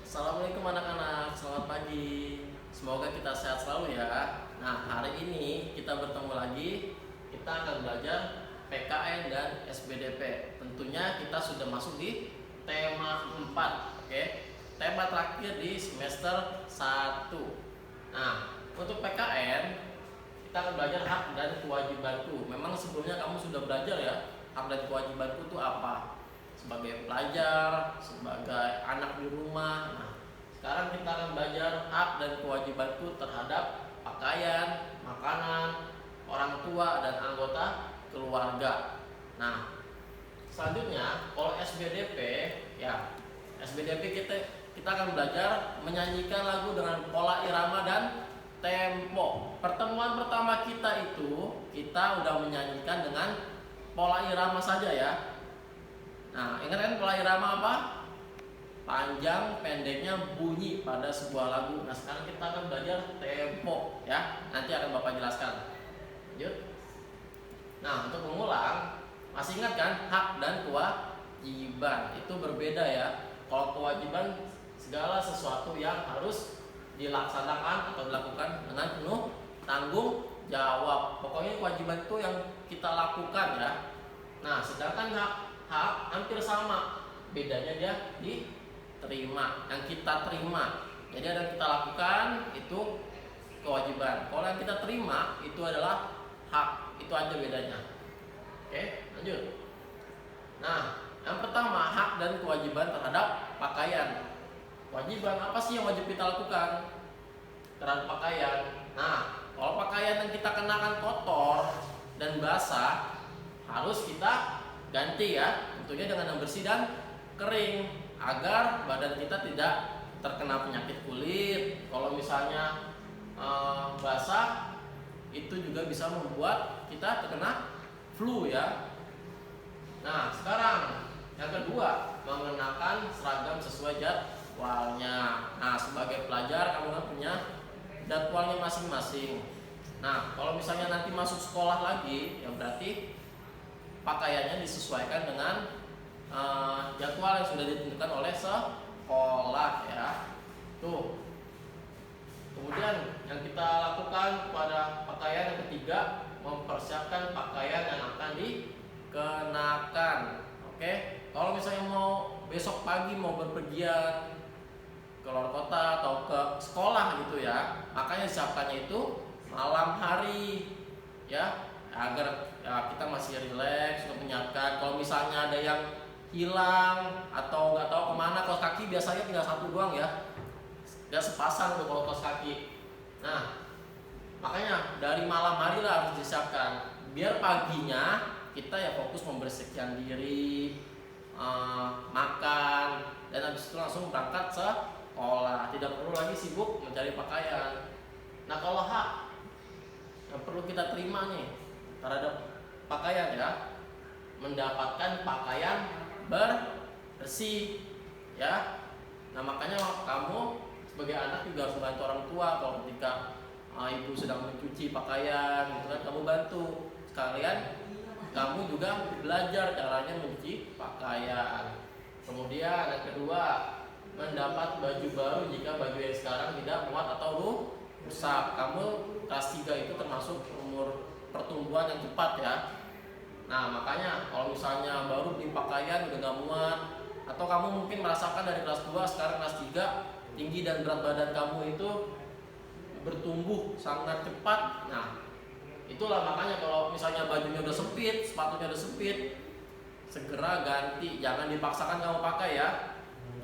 Assalamualaikum anak-anak, selamat pagi. Semoga kita sehat selalu ya. Nah, hari ini kita bertemu lagi. Kita akan belajar PKN dan SBDP. Tentunya kita sudah masuk di tema 4, oke? Tema terakhir di semester 1. Nah, untuk PKN kita akan belajar hak dan kewajibanku. Memang sebelumnya kamu sudah belajar ya, hak dan kewajibanku itu apa? Sebagai pelajar, sebagai anak di rumah. Nah, sekarang kita akan belajar hak dan kewajibanku terhadap pakaian, makanan, orang tua dan anggota keluarga. Nah, selanjutnya kalau SBDP ya, SBDP kita akan belajar menyanyikan lagu dengan pola irama dan tempo. Pertemuan pertama kita itu kita udah menyanyikan dengan pola irama saja ya. Nah, ingat kan pola irama apa? Panjang pendeknya bunyi pada sebuah lagu. Nah, sekarang kita akan belajar tempo ya. Nanti akan Bapak jelaskan. Lanjut. Nah, untuk mengulang, masih ingat kan hak dan kewajiban itu berbeda ya. Kalau kewajiban segala sesuatu yang harus dilaksanakan atau dilakukan dengan penuh tanggung jawab. Pokoknya kewajiban itu yang kita lakukan ya. Nah, sedangkan hak hampir sama, bedanya dia diterima, yang kita terima. Jadi ada yang kita lakukan itu kewajiban, kalau yang kita terima itu adalah hak. Itu aja bedanya. Oke, lanjut. Nah, yang pertama hak dan kewajiban terhadap pakaian. Kewajiban apa sih yang wajib kita lakukan terhadap pakaian? Nah, kalau pakaian yang kita kenakan kotor dan basah harus kita ganti ya, tentunya dengan yang bersih dan kering agar badan kita tidak terkena penyakit kulit. Kalau misalnya basah itu juga bisa membuat kita terkena flu ya. Nah, sekarang yang kedua, mengenakan seragam sesuai jadwalnya. Nah, sebagai pelajar kamu kan punya jadwalnya masing-masing. Nah, kalau misalnya nanti masuk sekolah lagi, ya berarti pakaiannya disesuaikan dengan jadwal yang sudah ditentukan oleh sekolah ya. Tuh. Kemudian yang kita lakukan pada pakaian yang ketiga, mempersiapkan pakaian yang akan dikenakan. Oke. Kalau misalnya mau besok pagi mau berpergian ke luar kota atau ke sekolah gitu ya, makanya siapkannya itu malam hari ya, agar ya, kita masih rileks untuk menyiapkan. Kalau misalnya ada yang hilang atau nggak tahu kemana, kaos kaki biasanya tinggal satu doang ya, nggak sepasang tuh kalau kaos kaki. Nah, makanya dari malam hari lah harus disiapkan, biar paginya kita ya fokus membersihkan diri, makan, dan habis itu langsung berangkat sekolah. Tidak perlu lagi sibuk mencari pakaian. Nah, kalau hak yang perlu kita terima nih terhadap pakaian ya, mendapatkan pakaian bersih ya. Nah, makanya kamu sebagai anak juga harus membantu orang tua. Kalau ketika ibu sedang mencuci pakaian gitu kan, kamu bantu. Sekalian kamu juga belajar caranya mencuci pakaian. Kemudian yang kedua, mendapat baju baru jika baju yang sekarang tidak muat atau rusak. Kamu kelas 3 itu termasuk umur pertumbuhan yang cepat ya. Nah, makanya kalau misalnya baru beli pakaian udah gak muat, atau kamu mungkin merasakan dari kelas 2 sekarang kelas 3 tinggi dan berat badan kamu itu bertumbuh sangat cepat. Nah, itulah makanya kalau misalnya bajunya udah sempit, sepatunya udah sempit, segera ganti, jangan dipaksakan kamu pakai ya.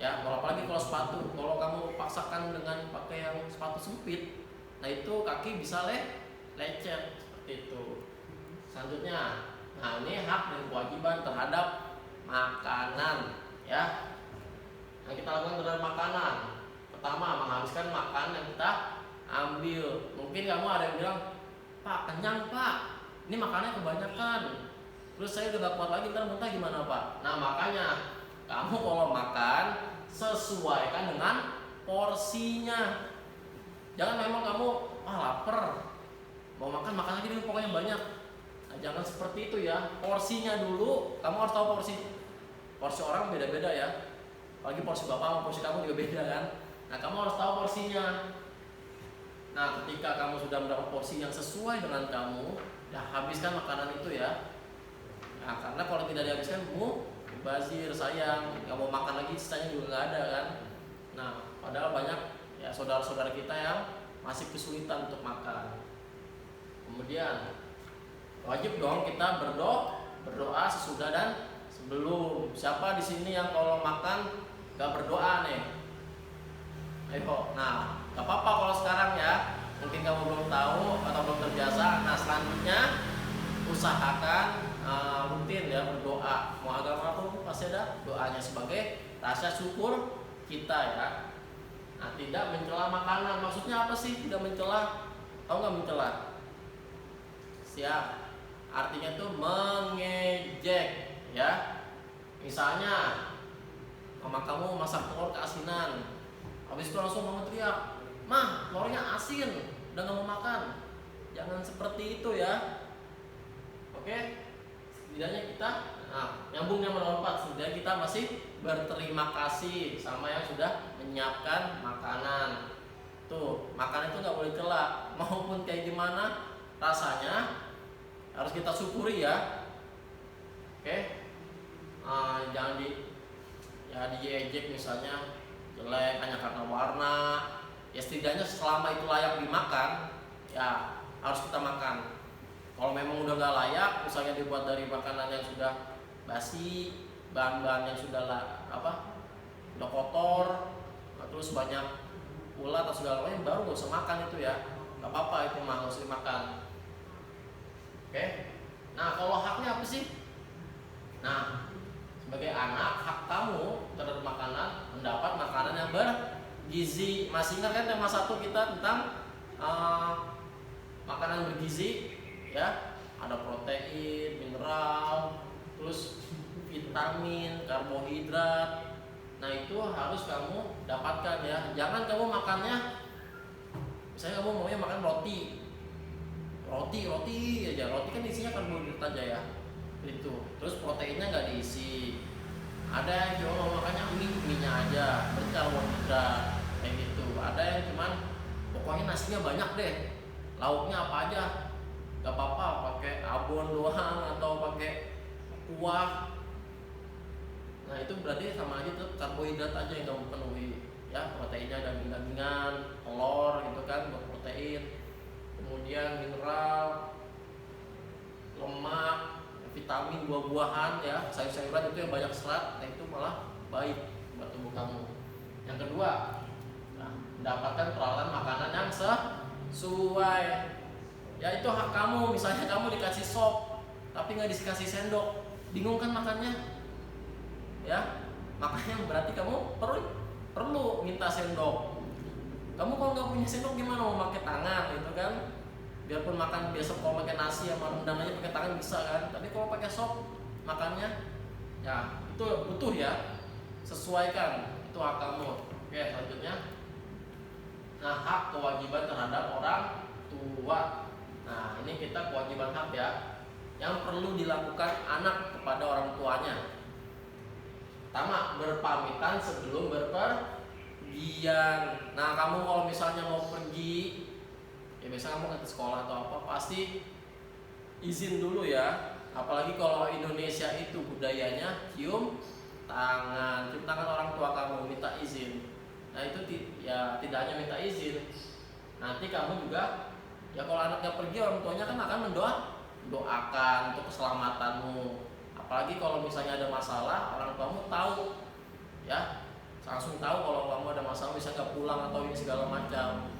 Ya, apalagi kalau sepatu, kalau kamu paksakan dengan pakai yang sepatu sempit, nah itu kaki bisa lecet seperti itu. Selanjutnya, nah ini hak dan kewajiban terhadap makanan ya. Yang kita lakukan terhadap makanan, pertama menghabiskan makan yang kita ambil. Mungkin kamu ada yang bilang, Pak kenyang Pak, ini makannya kebanyakan, terus saya udah gak kuat lagi, ntar muntah gimana Pak? Nah, makanya kamu kalau makan sesuaikan dengan porsinya. Jangan memang kamu lapar, mau makan aja dulu pokoknya banyak. Nah, jangan seperti itu ya. Porsinya dulu, kamu harus tahu porsi orang beda-beda ya. apalagi porsi bapak sama porsi kamu juga beda kan. Nah kamu harus tahu porsinya. Nah ketika kamu sudah mendapat porsi yang sesuai dengan kamu, ya habiskan makanan itu ya. Nah karena kalau tidak dihabiskan, bazir, sayang, nggak mau makan lagi, sisanya juga nggak ada kan. Nah padahal banyak ya saudara-saudara kita yang masih kesulitan untuk makan. Kemudian wajib dong kita berdoa sesudah dan sebelum. Siapa di sini yang kalau makan nggak berdoa nih? Ayo, nah nggak apa-apa kalau sekarang ya. Mungkin kamu belum tahu atau belum terbiasa. Nah selanjutnya usahakan rutin ya berdoa. Mau agama pun pasti ada doanya sebagai rasa syukur kita ya. Nah tidak mencela makanan. Maksudnya apa sih tidak mencela? Tahu nggak mencela? Siap. Artinya tuh mengejek ya. Misalnya mama kamu masak telur keasinan, habis itu langsung kamu teriak, "Mah, telurnya asin, udah gak mau makan." Jangan seperti itu ya. Oke, setidaknya kita nyambungnya melompat, setidaknya kita masih berterima kasih sama yang sudah menyiapkan makanan. Tuh, makanan itu nggak boleh celak, maupun kayak gimana rasanya harus kita syukuri ya. Oke, jangan diejek misalnya jelek hanya karena warna. Ya setidaknya selama itu layak dimakan, ya harus kita makan. Kalau memang udah gak layak, misalnya dibuat dari makanan yang sudah basi, bahan-bahan yang sudah udah kotor, terus banyak ulat atau segala macam, baru gak usah makan itu ya. Gak apa-apa itu mah harus dimakan. Oke. Nah kalau haknya apa sih? Nah sebagai anak, hak kamu terhadap makanan, mendapat makanan yang bergizi. Masih ingat kan tema 1 kita tentang makanan bergizi ya? Ada protein, mineral, terus vitamin, karbohidrat. Nah itu harus kamu dapatkan ya. Jangan kamu makannya, misalnya kamu maunya makan roti aja. Roti kan isinya karbohidrat aja ya. Itu terus proteinnya nggak diisi. Ada yang cuma mau makannya mie-nya aja, berarti karbohidrat kayak gitu. Ada yang cuman pokoknya nasinya banyak deh, lauknya apa aja nggak apa-apa, pakai abon doang atau pakai kuah. Nah itu berarti sama aja tuh, karbohidrat aja yang kamu penuhi ya. Proteinnya daging-dagingan, telur gitu kan buat protein, kemudian mineral, lemak, vitamin, buah-buahan ya, sayur-sayuran itu yang banyak serat. Nah itu malah baik buat tubuh kamu. Yang kedua, mendapatkan peralatan makanan yang sesuai ya. Itu hak kamu. Misalnya kamu dikasih sop tapi nggak dikasih sendok, bingung kan makannya ya. Makanya berarti kamu perlu minta sendok. Kamu kalau nggak punya sendok gimana mau pakai tangan gitu kan? Biarpun makan biasa kalau pakai nasi sama rendang aja pakai tangan bisa kan, tapi kalau pakai sop makannya ya itu butuh ya. Sesuaikan, itu hak kamu. Oke, selanjutnya hak kewajiban terhadap orang tua. Nah ini kita kewajiban hak ya yang perlu dilakukan anak kepada orang tuanya. Pertama, berpamitan sebelum berpergian. Nah kamu kalau misalnya mau pergi ya, biasanya kamu ke sekolah atau apa, pasti izin dulu ya. Apalagi kalau Indonesia itu budayanya cium tangan orang tua kamu, minta izin. Nah itu ya tidak hanya minta izin, nanti kamu juga ya kalau anaknya pergi, orang tuanya kan akan mendoakan untuk keselamatanmu. Apalagi kalau misalnya ada masalah, orang tuamu tahu ya, langsung tahu kalau kamu ada masalah, bisa nggak pulang atau ini segala macam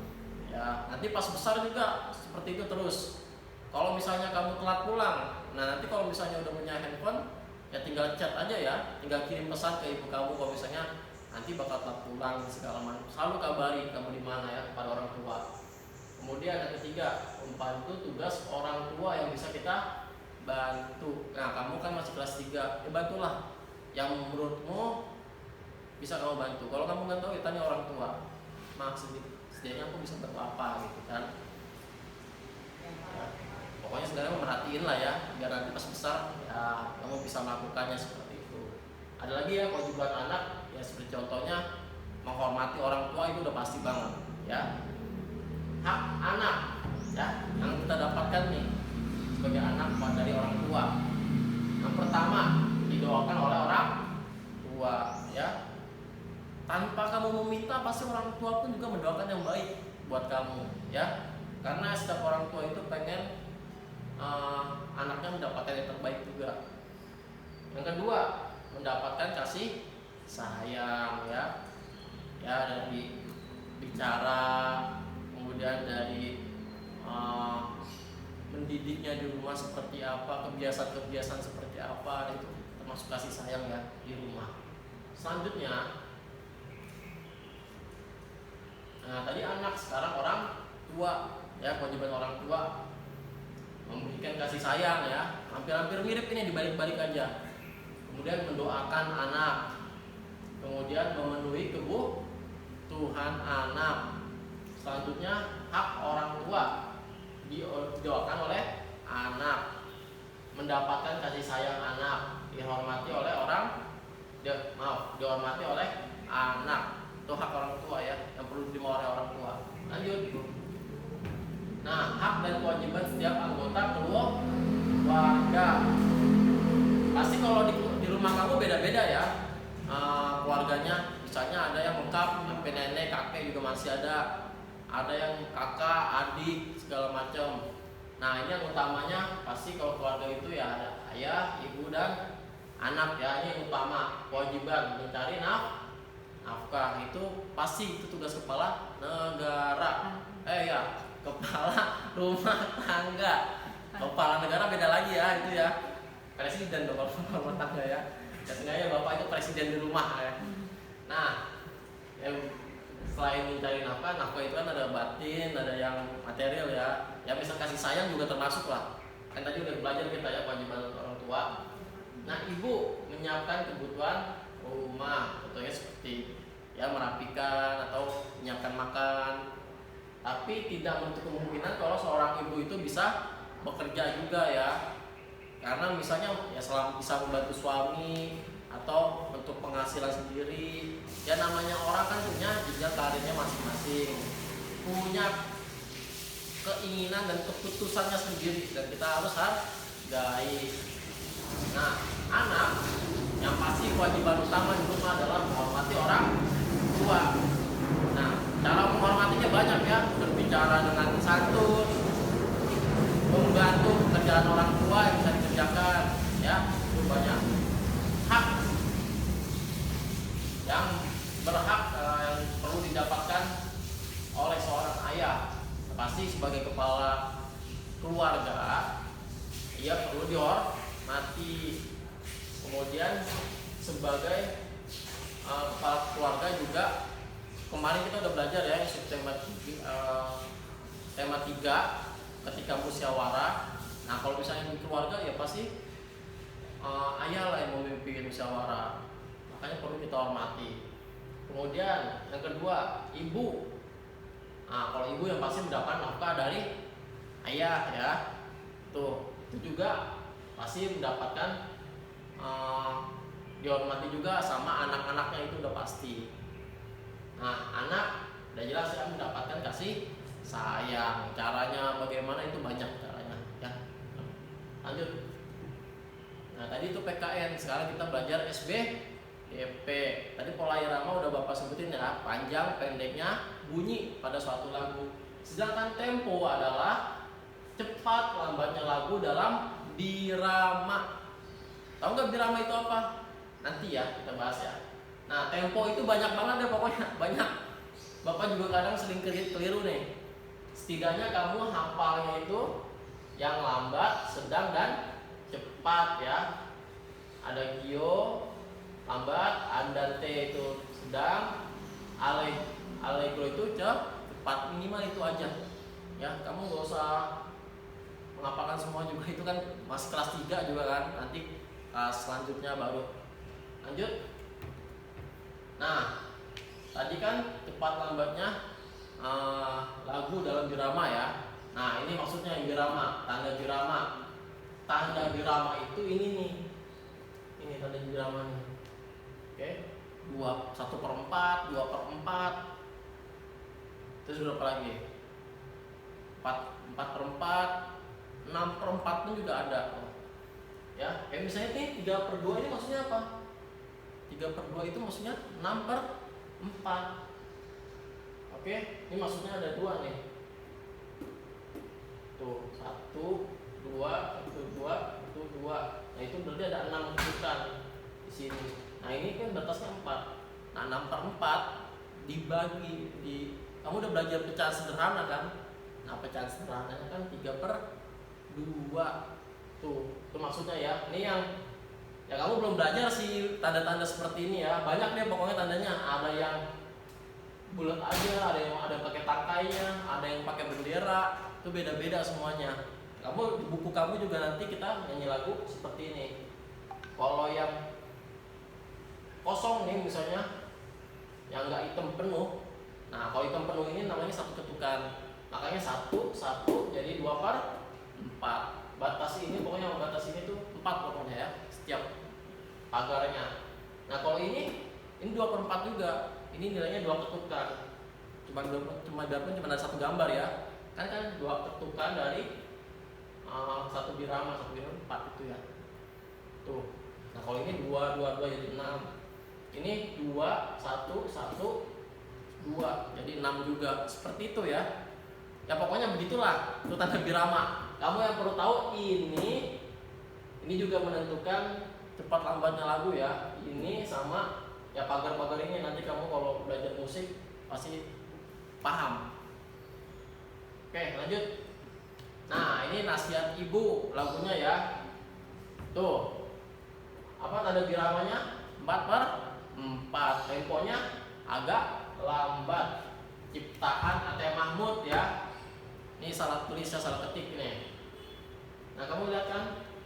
ya. Nanti pas besar juga seperti itu terus. Kalau misalnya kamu telat pulang, nah nanti kalau misalnya udah punya handphone ya tinggal chat aja ya, tinggal kirim pesan ke ibu kamu kalau misalnya nanti bakal telat pulang segala macam. Selalu kabari kamu di mana ya kepada orang tua. Kemudian yang ketiga, membantu tugas orang tua yang bisa kita bantu. Nah kamu kan masih kelas 3, ya bantulah yang menurutmu bisa kamu bantu. Kalau kamu nggak tahu ya tanya orang tua, setidaknya aku bisa bantu apa gitu kan ya. Pokoknya sebenarnya merhatiin lah ya, biar nanti pas besar ya kamu bisa melakukannya seperti itu. Ada lagi ya kewajiban anak Ya seperti contohnya menghormati orang tua itu udah pasti banget ya. Hak anak ya yang kita dapatkan nih sebagai anak dari orang tua. Yang pertama didoakan oleh orang tua ya. Tanpa kamu meminta pasti orang tua pun juga mendoakan yang baik buat kamu ya. Karena setiap orang tua itu pengen anaknya mendapatkan yang terbaik juga. Yang kedua mendapatkan kasih sayang ya. Ya dari bicara, kemudian dari mendidiknya di rumah seperti apa, kebiasaan-kebiasaan seperti apa, itu termasuk kasih sayang ya di rumah. Selanjutnya, nah tadi anak, sekarang orang tua ya, kewajiban orang tua memberikan kasih sayang ya, hampir-hampir mirip ini, dibalik-balik aja. Kemudian mendoakan anak, kemudian memenuhi kebutuhan anak. Selanjutnya hak orang tua didoakan oleh anak, mendapatkan kasih sayang anak, dihormati oleh dihormati oleh anak. Itu hak orang tua ya, yang perlu diterima oleh orang tua. Lanjut. Nah, hak dan kewajiban setiap anggota keluarga. Pasti kalau di rumah kamu beda-beda ya keluarganya. Misalnya ada yang lengkap, sampai nenek, kakek juga masih ada. Ada yang kakak, adik, segala macam. Nah, ini yang utamanya pasti kalau keluarga itu ya ada ayah, ibu, dan anak ya. Ini yang utama, kewajiban mencari nafkah. Itu pasti itu tugas kepala negara. Kepala rumah tangga. Kepala negara beda lagi ya, itu ya. Presiden dong kalau rumah tangga ya. Biasanya bapak itu presiden di rumah ya. Nah, selain mencari nafkah itu kan ada batin, ada yang material ya. Ya bisa kasih sayang juga termasuk lah. Kan tadi udah belajar kita ya kewajiban orang tua. Nah, ibu menyiapkan kebutuhan rumah, contohnya seperti ya merapikan atau menyiapkan makan. Tapi tidak menutup kemungkinan kalau seorang ibu itu bisa bekerja juga ya. Karena misalnya ya selama bisa membantu suami atau untuk penghasilan sendiri. Ya namanya orang kan punya jenjang karirnya masing-masing, punya keinginan dan keputusannya sendiri, dan kita harus hargai. Nah, anak yang pasti kewajiban utama di rumah adalah menghormati orang tua. Nah, cara menghormatinya banyak ya, berbicara dengan santun, membantu pekerjaan orang tua yang bisa dikerjakan ya, itu banyak. Hak yang berhak yang perlu didapatkan oleh seorang ayah, pasti sebagai kepala keluarga ia perlu dihormati. Kemudian sebagai kepala keluarga juga, kemarin kita udah belajar ya tema 3 ketika musyawarah. Nah, kalau misalnya di keluarga ya pasti ayah lah yang memimpin musyawarah, makanya perlu kita hormati. Kemudian yang kedua, ibu. Nah, kalau ibu yang pasti mendapat nafkah dari ayah ya. Itu juga pasti mendapatkan dihormati juga sama anak-anaknya, itu udah pasti. Nah, anak udah jelas ya mendapatkan kasih sayang. Caranya bagaimana itu banyak caranya ya. Lanjut. Nah, tadi itu PKN, sekarang kita belajar SBDP. Tadi pola irama udah Bapak sebutin ya, panjang, pendeknya, bunyi pada suatu lagu. Sedangkan tempo adalah cepat lambatnya lagu dalam birama. Tahu nggak birama itu apa? Nanti ya kita bahas ya. Nah, tempo itu banyak banget deh pokoknya, banyak. Bapak juga kadang sering keliru nih. Setidaknya kamu hafalnya itu yang lambat, sedang, dan cepat ya. Ada gio lambat, andante itu sedang, allegro itu cepat, minimal itu aja ya. Kamu gak usah menghafalkan semua juga, itu kan masih kelas 3 juga kan, nanti kelas selanjutnya baru lanjut. Nah, tadi kan cepat lambatnya lagu dalam birama ya. Nah, ini maksudnya birama, tanda birama. Tanda birama itu ini nih. Ini tanda birama nih. Oke. 1/4, 2/4. Terus berapa lagi? 4/4, 6/4 pun juga ada. Ya, kayak misalnya nih 3/2 ini maksudnya apa? 3/2 itu maksudnya 6/4. Oke, ini maksudnya ada 2 nih. Tuh, 1, 2, 2. Nah, itu berarti ada 6 ketukan di sini. Nah, ini kan batasnya 4. Nah, 6/4 dibagi di, kamu udah belajar pecahan sederhana kan? Nah, pecahan sederhananya kan 3/2. Tuh maksudnya ya. Ini yang ya kamu belum belajar sih tanda-tanda seperti ini ya. Banyak deh pokoknya tandanya. Ada yang bulat aja, ada yang pakai tangkainya, ada yang pakai bendera. Itu beda-beda semuanya. Kamu di buku kamu juga nanti kita nyanyi lagu seperti ini. Kalau yang kosong nih misalnya, yang nggak hitam penuh. Nah, kalau hitam penuh ini namanya 1 ketukan. Makanya 1 jadi 2/4. Batas ini pokoknya batas ini tuh 4 pokoknya ya, setiap pagarnya. Nah, kalau ini 2/4 juga. Ini nilainya 2 ketukan. Cuma ada 1 gambar ya. Kan 2 ketukan dari 1 birama 4 itu ya. Tuh. Nah, kalau ini 2 jadi 6. Ini 2 1 1 2 jadi 6 juga. Seperti itu ya. Ya pokoknya begitulah itu tanda birama. Kamu yang perlu tahu ini juga menentukan cepat lambatnya lagu ya. Ini sama ya pagar-pagar ini nanti kamu kalau belajar musik pasti paham. Oke, lanjut. Nah, ini nasihat ibu lagunya ya. Tuh. Apa tanda biramanya? 4/4. Temponya agak lambat. Ciptaan Ate Mahmud ya. Ini salah tulis ya, salah ketik nih. Nah, kamu lihat kan?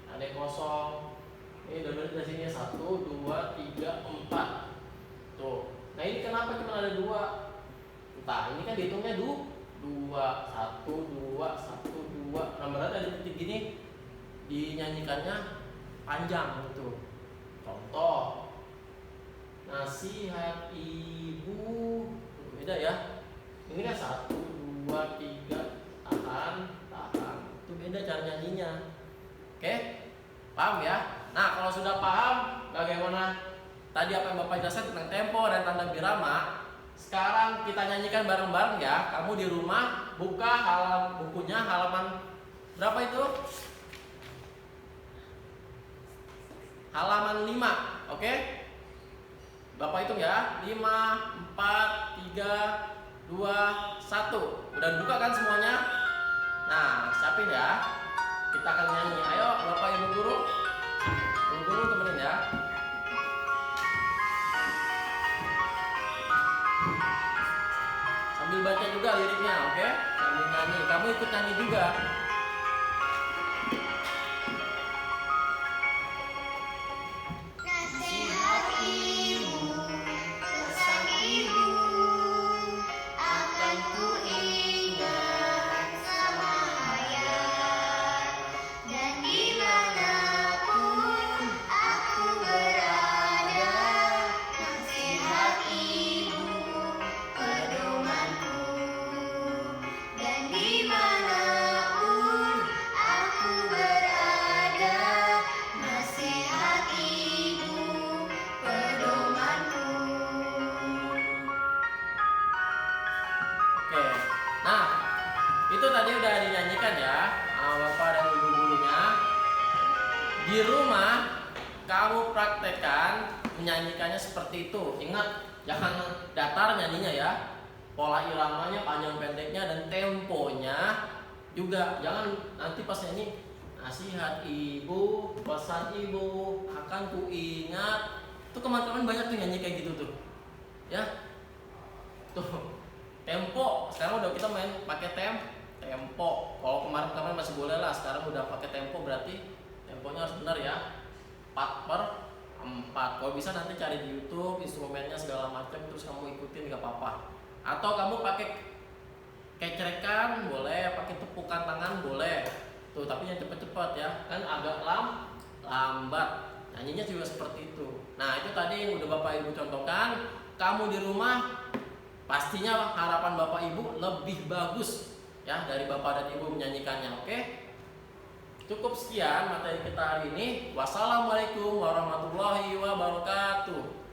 Ada yang kosong. Ini dari sini 1 2 3 4. Tuh. Nah, ini kenapa cuma ada 2? Entah, ini kan dihitungnya 2 1 2 1 2. Nah, berarti ada titik gini dinyanyikannya panjang gitu. Contoh, nasihat ibu, beda ya. Ini kan 1 2 3 tahan. Itu beda cara nyanyinya. Oke? Paham ya? Nah, kalau sudah paham bagaimana tadi apa yang Bapak jelaskan tentang tempo dan tanda birama, sekarang kita nyanyikan bareng-bareng ya. Kamu di rumah buka bukunya halaman berapa itu? Halaman 5, oke? Bapak hitung ya, 5, 4, 3, 2, 1. Udah buka kan semuanya? Nah, siapin ya. Kita akan nyanyi. Ayo, Bapak Ibu Guru. Ibu Guru temenin ya. Sambil baca juga liriknya, oke? Sambil nyanyi. Kamu ikut nyanyi juga. Itu tadi udah dinyanyikan ya, Bapak dan Ibu gurunya. Di rumah kamu praktekkan menyanyikannya seperti itu. Ingat, jangan datar nyanyinya ya. Pola iramanya, panjang pendeknya, dan temponya juga. Jangan nanti pas nyanyi, nasihat ibu, pesan ibu, akan ku ingat. Tuh teman-teman banyak tuh nyanyi kayak gitu tuh. Ya. Tuh. Tempo, sekarang udah kita main pakai tempo. Kalau kemarin masih boleh lah, sekarang udah pakai tempo, berarti temponya harus benar ya. 4/4. Kalau bisa nanti cari di YouTube instrumennya segala macam, terus kamu ikutin nggak apa-apa. Atau kamu pakai kecerekan boleh, pakai tepukan tangan boleh. Tuh, tapi yang cepet-cepet ya, kan agak lambat. Nyanyinya juga seperti itu. Nah, itu tadi yang udah Bapak Ibu contohkan. Kamu di rumah pastinya harapan Bapak Ibu lebih bagus ya dari Bapak dan Ibu menyanyikannya. Oke? Cukup sekian materi kita hari ini. Wassalamualaikum warahmatullahi wabarakatuh.